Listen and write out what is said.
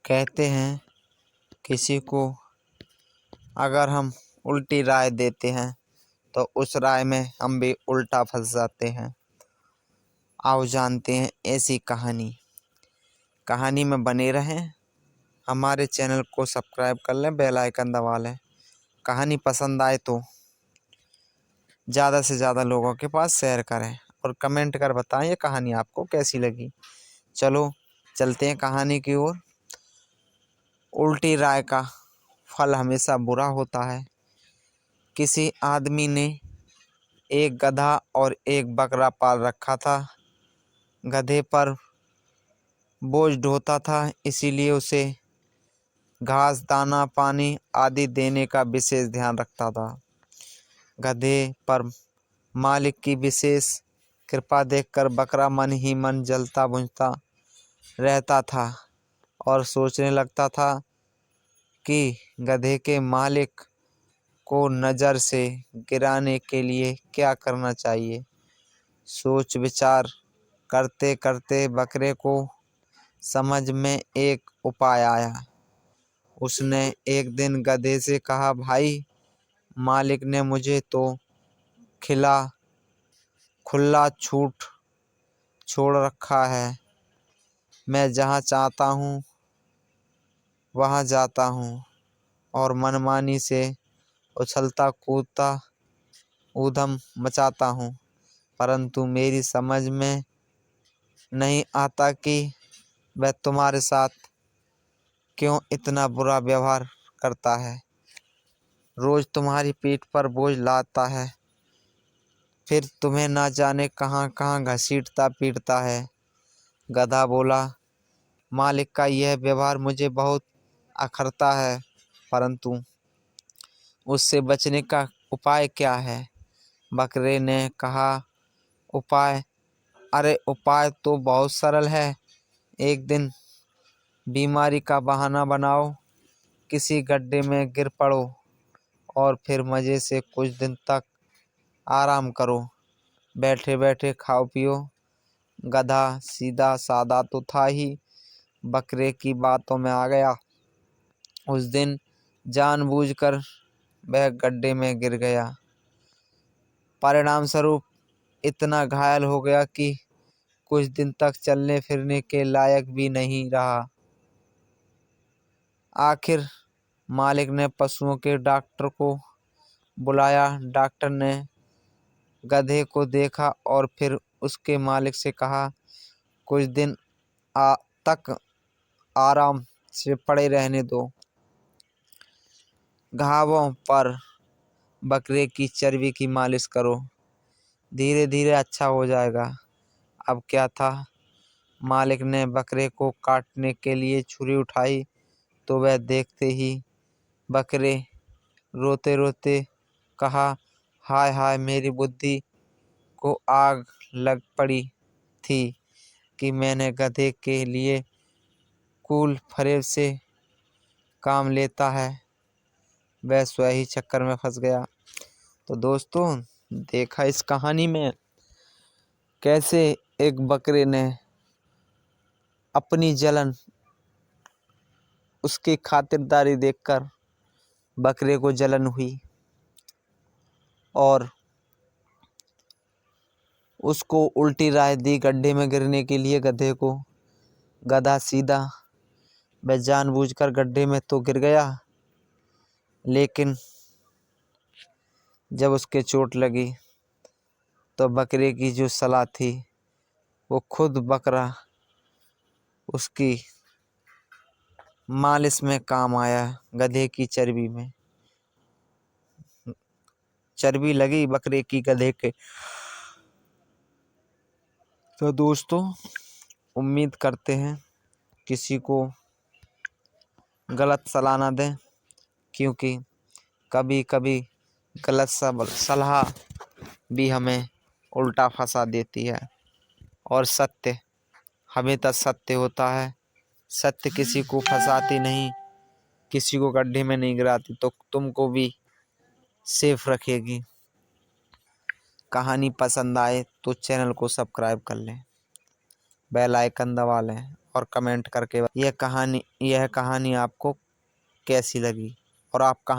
कहते हैं किसी को अगर हम उल्टी राय देते हैं तो उस राय में हम भी उल्टा फंस जाते हैं। आओ जानते हैं ऐसी कहानी में बने रहें। हमारे चैनल को सब्सक्राइब कर लें, बेल आइकन दबा लें। कहानी पसंद आए तो ज़्यादा से ज़्यादा लोगों के पास शेयर करें और कमेंट कर बताएं ये कहानी आपको कैसी लगी। चलो चलते हैं कहानी की ओर। उल्टी राय का फल हमेशा बुरा होता है। किसी आदमी ने एक गधा और एक बकरा पाल रखा था। गधे पर बोझ ढोता था, इसीलिए उसे घास, दाना, पानी आदि देने का विशेष ध्यान रखता था। गधे पर मालिक की विशेष कृपा देखकर बकरा मन ही मन जलता बुझता रहता था और सोचने लगता था कि गधे के मालिक को नज़र से गिराने के लिए क्या करना चाहिए। सोच विचार करते करते बकरे को समझ में एक उपाय आया। उसने एक दिन गधे से कहा, भाई, मालिक ने मुझे तो खुला छूट छोड़ रखा है। मैं जहाँ चाहता हूँ वहाँ जाता हूँ और मनमानी से उछलता कूदता ऊधम मचाता हूँ, परंतु मेरी समझ में नहीं आता कि वह तुम्हारे साथ क्यों इतना बुरा व्यवहार करता है। रोज तुम्हारी पीठ पर बोझ लाता है, फिर तुम्हें ना जाने कहाँ कहाँ घसीटता पीटता है। गधा बोला, मालिक का यह व्यवहार मुझे बहुत अखरता है, परंतु उससे बचने का उपाय क्या है। बकरे ने कहा, उपाय? अरे उपाय तो बहुत सरल है। एक दिन बीमारी का बहाना बनाओ, किसी गड्ढे में गिर पड़ो और फिर मज़े से कुछ दिन तक आराम करो। बैठे बैठे खाओ पियो। गधा सीधा सादा तो था ही, बकरे की बातों में आ गया। उस दिन जानबूझकर वह गड्ढे में गिर गया। परिणाम स्वरूप इतना घायल हो गया कि कुछ दिन तक चलने फिरने के लायक भी नहीं रहा। आखिर मालिक ने पशुओं के डॉक्टर को बुलाया। डॉक्टर ने गधे को देखा और फिर उसके मालिक से कहा, कुछ दिन तक आराम से पड़े रहने दो। घावों पर बकरे की चर्बी की मालिश करो, धीरे धीरे अच्छा हो जाएगा। अब क्या था, मालिक ने बकरे को काटने के लिए छुरी उठाई तो वह देखते ही बकरे रोते रोते कहा, हाय हाय, मेरी बुद्धि को आग लग पड़ी थी कि मैंने गधे के लिए कूल फरेब से काम लेता है, वह स्वयं ही चक्कर में फंस गया। तो दोस्तों, देखा इस कहानी में कैसे एक बकरे ने अपनी जलन, उसकी खातिरदारी देखकर बकरे को जलन हुई और उसको उल्टी राय दी गड्ढे में गिरने के लिए गधे को। गधा सीधा, वह जानबूझकर गड्ढे में तो गिर गया, लेकिन जब उसके चोट लगी तो बकरे की जो सलाह थी वो खुद बकरा उसकी मालिश में काम आया। गधे की चर्बी में चर्बी लगी बकरे की गधे के। तो दोस्तों, उम्मीद करते हैं किसी को गलत सलाह ना दें, क्योंकि कभी कभी गलत सलाह भी हमें उल्टा फंसा देती है और सत्य हमेशा सत्य होता है। सत्य किसी को फंसाती नहीं, किसी को गड्ढे में नहीं गिराती, तो तुमको भी सेफ रखेगी। कहानी पसंद आए तो चैनल को सब्सक्राइब कर लें, बेल आइकन दबा लें और कमेंट करके यह कहानी आपको कैसी लगी और आप कहाँ